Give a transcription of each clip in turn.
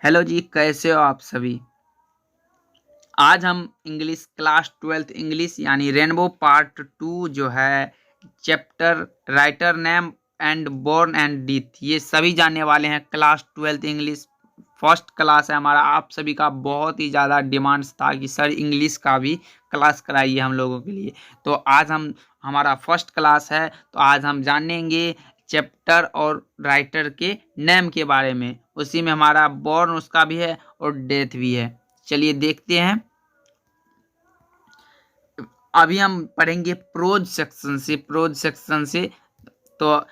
Hello जी, कैसे हो आप सभी। आज हम इंग्लिश क्लास 12th इंग्लिश यानी रेनबो पार्ट 2 जो है chapter writer name and born and death ये सभी जानने वाले हैं। Class 12th English first class है हमारा। आप सभी का बहुत ही ज़्यादा डिमांड्स था कि सर इंग्लिश का भी क्लास कराइए हम लोगों के लिए। तो आज हमारा फर्स्ट क्लास है, तो आज हम जानेंगे चैप्टर और राइटर के नेम के बारे में। उसी में हमारा बोर्न उसका भी है और डेथ भी है। चलिए देखते हैं। अभी हम पढ़ेंगे प्रोज सेक्शन से। तो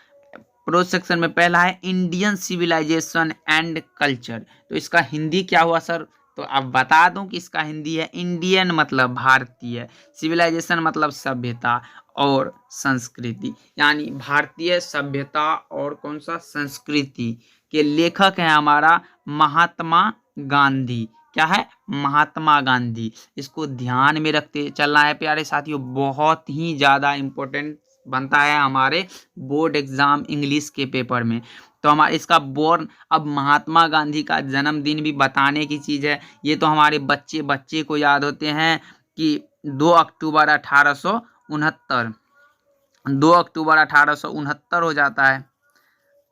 प्रोज सेक्शन में पहला है इंडियन सिविलाइजेशन एंड कल्चर। तो इसका हिंदी क्या हुआ सर? तो अब बता दूं कि इसका हिंदी है इंडियन मतलब भारतीय, सिविलाइजेशन मतलब सभ्यता और संस्कृति, यानी भारतीय सभ्यता और कौन सा संस्कृति के लेखक है हमारा महात्मा गांधी। क्या है? महात्मा गांधी। इसको ध्यान में रखते चलना है प्यारे साथियों, बहुत ही ज्यादा इंपॉर्टेंट बनता है हमारे बोर्ड एग्जाम इंग्लिश के पेपर में। तो हमारे इसका बोर्न, अब महात्मा गांधी का जन्मदिन भी बताने की चीज है। ये तो हमारे बच्चे बच्चे को याद होते हैं कि 2 अक्टूबर 1869, 2 अक्टूबर 1869 हो जाता है।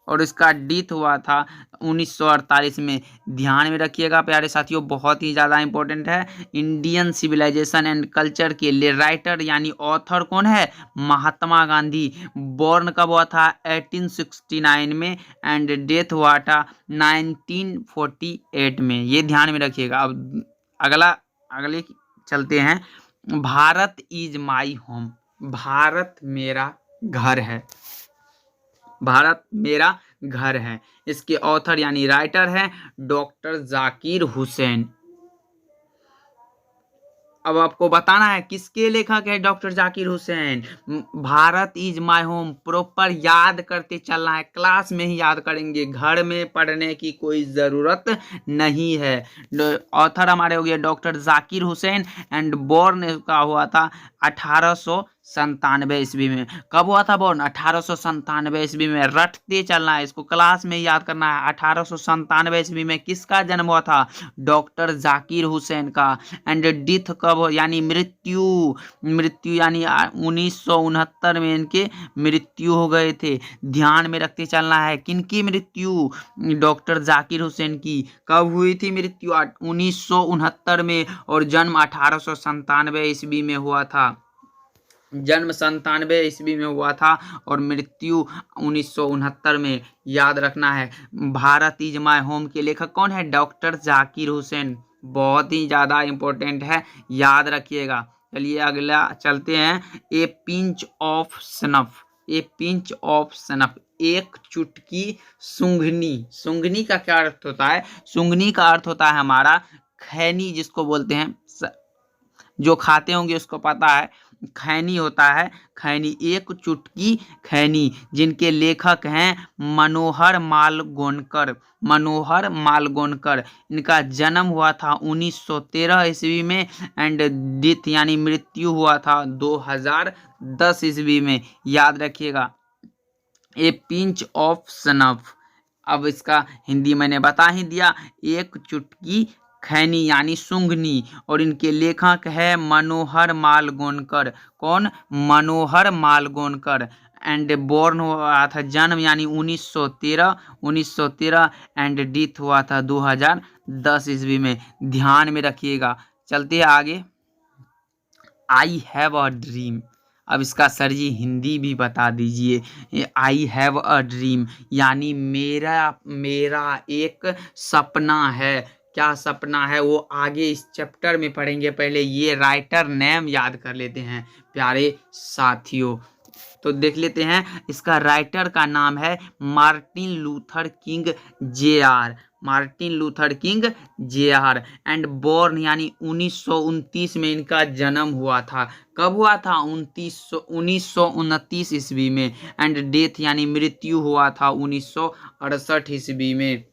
और इसका डेथ हुआ था 1948 में। ध्यान में रखिएगा प्यारे साथियों, बहुत ही ज़्यादा इंपॉर्टेंट है। इंडियन सिविलाइजेशन एंड कल्चर के लिए राइटर यानी ऑथर कौन है? महात्मा गांधी। बॉर्न कब हुआ था? 1869 में एंड डेथ हुआ था 1948 में। ये ध्यान में रखिएगा। अब अगले चलते हैं। Bharat is my home. Bharat मेरा घर है। भारत मेरा घर है। इसके ऑथर यानी राइटर हैं डॉक्टर जाकिर हुसैन। अब आपको बताना है किसके लेखक है doctor Zakir Hussain. Bharat is my home proper याद करते चलना है, क्लास में ही याद करेंगे, घर में पढ़ने की कोई ज़रूरत नहीं है। ऑथर हमारे हो गए doctor Zakir Hussain and born का हुआ था 1897 ईस्वी में। कब हुआ था बोर्न? 1897 ईस्वी में। रटते चलना है, इसको क्लास में याद करना है। 1897 ईस्वी में किसका जन्म हुआ था? डॉक्टर जाकिर हुसैन का। एंड डेथ कब हो, यानी मृत्यु, मृत्यु यानी 1969 में इनके मृत्यु हो गए थे। ध्यान में रखते चलना है किनकी मृत्यु? डॉक्टर जाकिर हुसैन की। कब हुई थी मृत्यु? 1969 में। और जन्म 1897 ईस्वी में हुआ था। जन्म 97 ईस्वी में हुआ था और मृत्यु 1969 में। याद रखना है। भारत इज माय होम के लेखक कौन है? डॉक्टर जाकिर हुसैन। बहुत ही ज्यादा इंपॉर्टेंट है, याद रखिएगा। चलिए अगला चलते हैं। ए pinch of snuff. A pinch of snuff, एक चुटकी सूंघनी। सूंघनी का क्या अर्थ होता है? सूंघनी का अर्थ होता है हमारा खैनी, जिसको बोलते हैं, जो खाते होंगे उसको पता है, खैनी होता है। खैनी, एक चुटकी खैनी, जिनके लेखक हैं मनोहर मालगोनकर। मनोहर मालगोनकर। इनका जन्म हुआ था 1913 ईस्वी में एंड डेथ यानी मृत्यु हुआ था 2010 ईस्वी में। याद रखिएगा। A pinch of snuff. अब इसका हिंदी मैंने बता ही दिया, एक चुटकी खैनी यानी सूंघनी। और इनके लेखक है मनोहर मालगोनकर। कौन? मनोहर मालगोनकर। एंड बोर्न हुआ था, जन्म यानी 1913 एंड डेथ हुआ था 2010 ईस्वी में। ध्यान में रखिएगा। चलते हैं आगे। I have a dream. अब इसका सर जी हिंदी भी बता दीजिए। आई हैव अ ड्रीम यानी मेरा मेरा एक सपना है। क्या सपना है वो आगे इस चैप्टर में पढ़ेंगे, पहले ये राइटर नेम याद कर लेते हैं प्यारे साथियों। तो देख लेते हैं, इसका राइटर का नाम है Martin Luther King J R. Martin Luther King J R. And born यानी 1929 में इनका जन्म हुआ था। कब हुआ था? 1929 ईस्वी में। एंड डेथ यानी मृत्यु हुआ था 1968 ईस्वी में।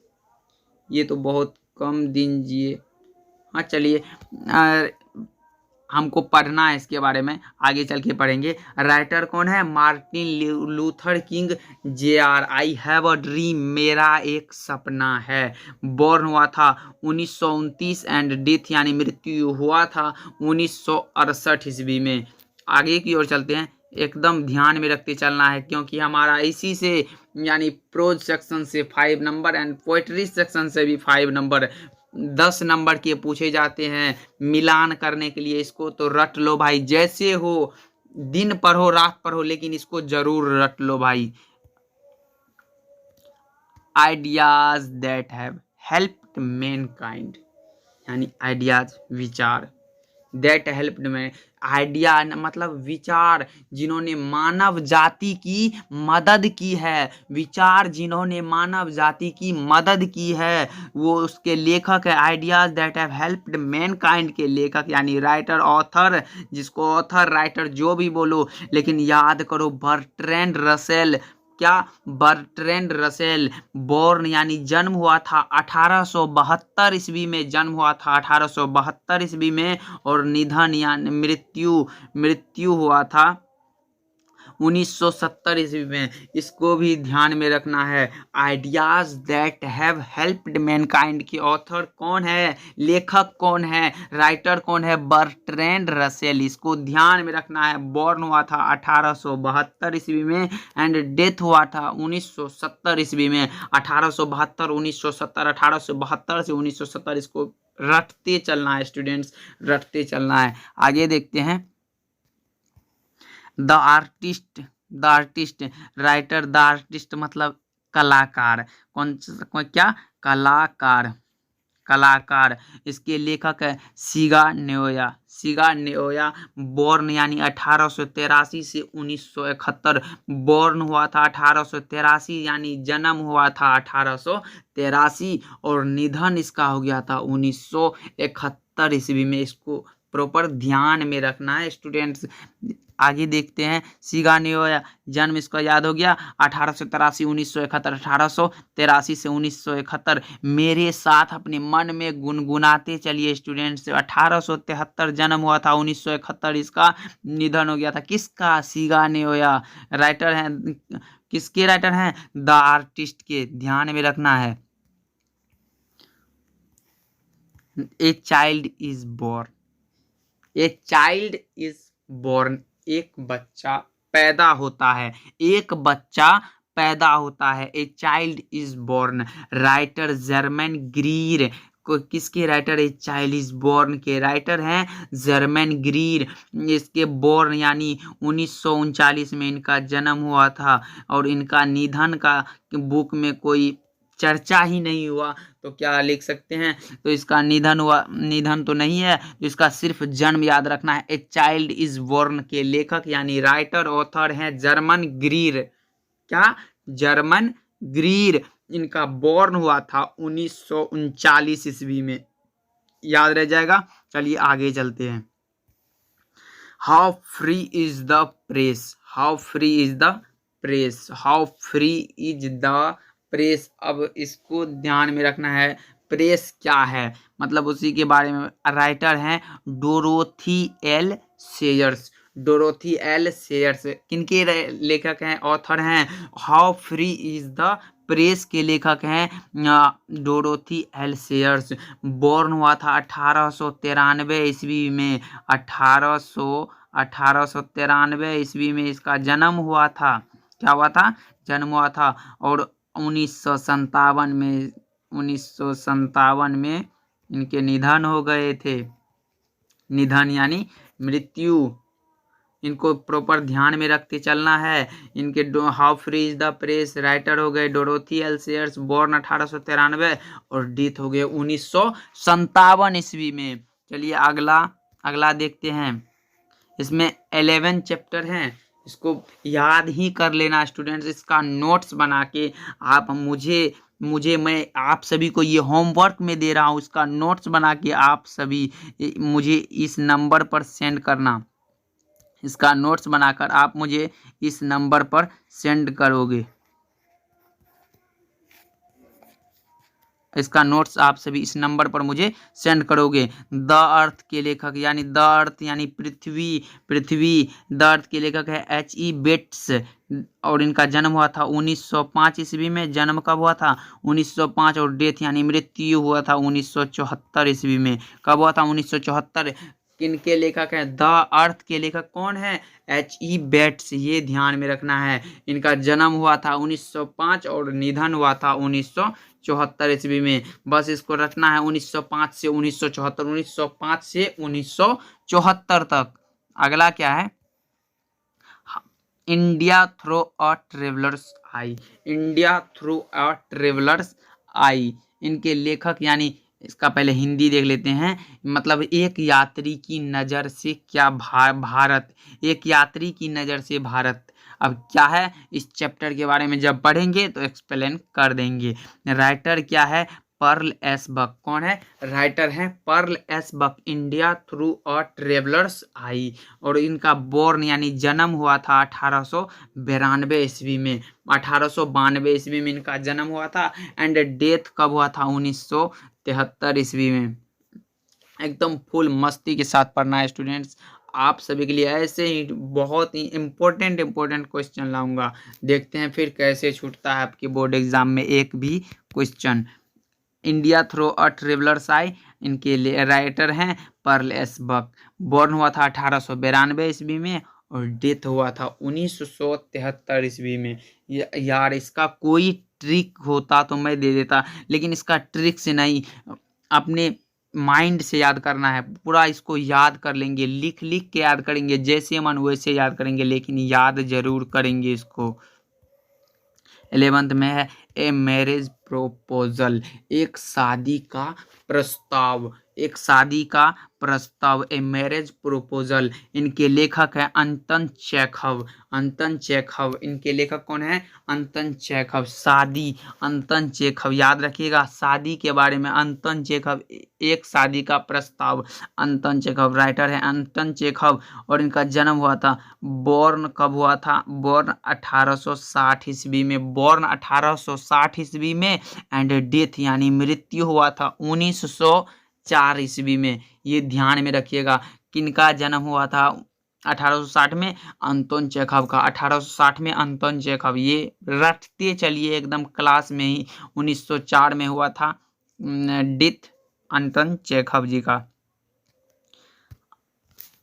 ये तो बहुत कम दिन जिए। हाँ चलिए, हमको पढ़ना है इसके बारे में, आगे चल के पढ़ेंगे। राइटर कौन है? Martin Luther king Jr। I have a dream, मेरा एक सपना है। बॉर्न हुआ था 1929 एंड डेथ यानी मृत्यु हुआ था 1968 ईस्वी में। आगे की ओर चलते हैं, एकदम ध्यान में रखते चलना है क्योंकि हमारा इसी से यानी प्रोज सेक्शन से 5 नंबर एंड पोएट्री सेक्शन से भी 5 नंबर 10 नंबर के पूछे जाते हैं। मिलान करने के लिए इसको तो रट लो भाई, जैसे हो, दिन पढ़ो रात पढ़ो, लेकिन इसको जरूर रट लो भाई। Ideas that have helped Mankind यानी आइडियाज विचार, दैट हेल्प्ड मैन, आइडिया मतलब विचार जिन्होंने मानव जाति की मदद की है, विचार जिन्होंने मानव जाति की मदद की है, वो उसके लेखक है। Ideas that have helped Mankind के लेखक यानी राइटर, ऑथर, जिसको ऑथर राइटर जो भी बोलो, लेकिन याद करो बर्ट्रैंड रसेल। क्या? Bertrand Russell. बॉर्न यानी जन्म हुआ था 1872 ईस्वी में, जन्म हुआ था 1872 ईस्वी में, और निधन यानी मृत्यु हुआ था 1970 ईस्वी में। इसको भी ध्यान में रखना है। Ideas that have helped Mankind के ऑथर कौन है, लेखक कौन है, राइटर कौन है? Bertrand Russell. इसको ध्यान में रखना है। बॉर्न हुआ था 1872 ईस्वी में एंड डेथ हुआ था 1970 ईस्वी में। 1872 1970, 1872 से 1970, इसको रटते चलना है स्टूडेंट्स, रटते चलना है। आगे देखते हैं। The artist, writer, the artist मतलब कलाकार। कौन क्या? कलाकार। इसके लेखक है सिगा नेओया। बॉर्न यानी 1883 से 1971, बॉर्न हुआ था 1883 यानी जन्म हुआ था 1883, और निधन इसका हो गया था 1971 ईस्वी में। इसको प्रॉपर ध्यान में रखना है स्टूडेंट्स। आगे देखते हैं। सिगा नेओया, जन्म इसका याद हो गया 1883 1971, 1883 से 1971। मेरे साथ अपने मन में गुनगुनाते चलिए स्टूडेंट्स। 1873 जन्म हुआ था, 1971 इसका निधन हो गया था। किसका? सिगा नेओया। राइटर हैं, किसके राइटर हैं? द आर्टिस्ट के, ध्यान में रखना है। ए चाइल्ड इज बोर्न, एक बच्चा पैदा होता है, एक बच्चा पैदा होता है। A child is born. Writer Germaine Greer, किसके writer? A child is born के राइटर हैं जर्मन ग्रीर। इसके बॉर्न यानी 1939 में इनका जन्म हुआ था, और इनका निधन का बुक में कोई चर्चा ही नहीं हुआ, तो क्या लिख सकते हैं? तो इसका निधन हुआ, निधन तो नहीं है, तो इसका सिर्फ जन्म याद रखना है। ए चाइल्ड इज बोर्न के लेखक यानी राइटर, ऑथर हैं जर्मन ग्रीर। क्या? German Greer. इनका बॉर्न हुआ था 1939 ईस्वी में, याद रह जाएगा। चलिए आगे चलते हैं। How free is the press, how free is the press, how free is the press. अब इसको ध्यान में रखना है, प्रेस क्या है, मतलब उसी के बारे में। राइटर हैं Dorothy L shares. Dorothy L shares किनके लेखक हैं, ऑथर हैं? How free is the press के लेखक हैं डोरोथी एल सेयर्स। बॉर्न हुआ था 1893 ईस्वी में, 1893 ईस्वी में इसका जन्म हुआ था। क्या हुआ था? जन्म हुआ था। और 1957 में इनके निधन हो गए थे। निधन यानी मृत्यु। इनको प्रॉपर ध्यान में रखते चलना है। इनके how free is the press writer हो गए डोरोथी एल सेयर्स, बॉर्न 1893, और डेथ हो गए 1957 ईस्वी में। चलिए अगला देखते हैं। इसमें 11 चैप्टर हैं, इसको याद ही कर लेना स्टूडेंट्स। इसका नोट्स बना के आप मैं आप सभी को ये होमवर्क में दे रहा हूँ, इसका नोट्स बना के आप सभी मुझे इस नंबर पर सेंड करना। इसका नोट्स बनाकर आप मुझे इस नंबर पर सेंड करोगे। इसका नोट्स आप सभी इस नंबर पर मुझे सेंड करोगे। द अर्थ के लेखक यानी द अर्थ यानी पृथ्वी द अर्थ के लेखक है H.E. बेट्स और इनका जन्म हुआ था 1905 ईस्वी में। जन्म कब हुआ था? 1905। और डेथ यानी मृत्यु हुआ था 1974 ईस्वी में। कब हुआ था? 1974। किनके लेखक हैं? द अर्थ के लेखक कौन है? H.E. बेट्स, ये ध्यान में रखना है। इनका जन्म हुआ था 1905 और निधन हुआ था 1974 ईस्वी में। बस इसको रखना है 1905 से 1974, 1905 से 1974 तक। अगला क्या है? India through a traveller's eye. India through a traveller's eye, इनके लेखक यानी इसका पहले हिंदी देख लेते हैं। मतलब एक यात्री की नज़र से क्या भारत, एक यात्री की नज़र से भारत। अब क्या है, इस चैप्टर के बारे में जब पढ़ेंगे तो एक्सप्लेन कर देंगे। राइटर क्या है? Pearl S Buck. कौन है? राइटर है Pearl S Buck. India through a traveller's eye. और इनका बोर्न यानी जन्म हुआ था 1892 ईस्वी में। 1892 ईस्वी में इनका जन्म हुआ था। एंड डेथ कब हुआ था? 1973 ईस्वी में। एकदम फुल मस्ती के साथ पढ़ना है स्टूडेंट्स। आप सभी के लिए ऐसे ही बहुत ही इम्पोर्टेंट क्वेश्चन लाऊंगा। देखते हैं फिर कैसे छूटता है आपके बोर्ड एग्जाम में एक भी question. India through a traveller's eye, इनके लिए राइटर हैं पर्ल एस बक। बॉर्न हुआ था 1892 ईस्वी में और डेथ हुआ था 1973 ईस्वी में। यार इसका कोई ट्रिक होता तो मैं दे देता, लेकिन इसका ट्रिक से नहीं, अपने माइंड से याद करना है। पूरा इसको याद कर लेंगे, लिख लिख के याद करेंगे, जैसे मन वैसे याद करेंगे, लेकिन याद जरूर करेंगे इसको। 11th में है ए मैरिज प्रोपोजल, एक शादी का प्रस्ताव। एक शादी का प्रस्ताव, ए मैरिज प्रोपोजल। इनके लेखक है अंतन चेखव। अंतन चेखव, इनके लेखक कौन है? अंतन चेखव। शादी, अंतन चेखव, याद रखिएगा शादी के बारे में। अंतन चेखव, एक शादी का प्रस्ताव। अंतन चेखव राइटर है अंतन चेखव। और इनका जन्म हुआ था, बॉर्न कब हुआ था? बॉर्न 1860 ईस्वी में। बॉर्न 1860 ईस्वी में। एंड डेथ यानी मृत्यु हुआ था 1904 ईस्वी में। ये ध्यान में रखिएगा। किनका जन्म हुआ था 1860 में? अंतोन चेखव का। 1860 में अंतोन चेखव, ये रटते चलिए एकदम क्लास में ही। 1904 में हुआ था डेथ अंतोन चेखव जी का।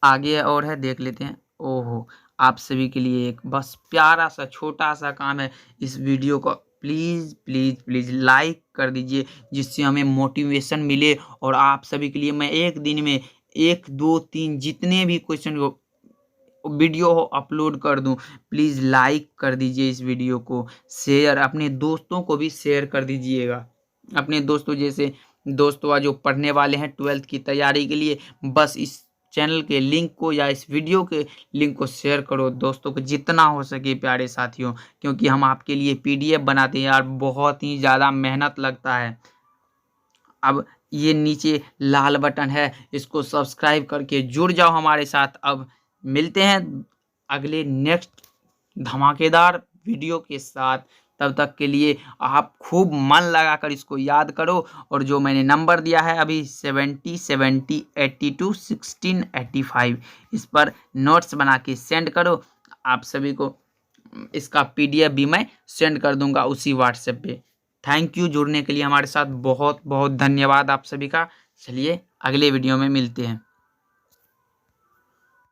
आगे और है, देख लेते हैं। ओहो, आप सभी के लिए एक बस प्यारा सा छोटा सा काम है। इस वीडियो को प्लीज़ प्लीज़ प्लीज़ लाइक कर दीजिए, जिससे हमें मोटिवेशन मिले और आप सभी के लिए मैं एक दिन में 1 2 3 जितने भी क्वेश्चन वीडियो हो अपलोड कर दूं। प्लीज़ लाइक कर दीजिए इस वीडियो को, शेयर अपने दोस्तों को भी शेयर कर दीजिएगा। अपने दोस्तों जैसे दोस्तों जो पढ़ने वाले हैं 12th की तैयारी के लिए, बस इस चैनल के लिंक को या इस वीडियो के लिंक को शेयर करो दोस्तों को जितना हो सके प्यारे साथियों, क्योंकि हम आपके लिए PDF बनाते हैं यार, बहुत ही ज़्यादा मेहनत लगता है। अब ये नीचे लाल बटन है, इसको सब्सक्राइब करके जुड़ जाओ हमारे साथ। अब मिलते हैं अगले नेक्स्ट धमाकेदार वीडियो के साथ। तब तक के लिए आप खूब मन लगाकर इसको याद करो। और जो मैंने नंबर दिया है अभी 70 70 82 16 85, इस पर नोट्स बना के सेंड करो। आप सभी को इसका PDF भी मैं सेंड कर दूंगा उसी व्हाट्सएप पे। थैंक यू जुड़ने के लिए हमारे साथ, बहुत बहुत धन्यवाद आप सभी का। चलिए अगले वीडियो में मिलते हैं।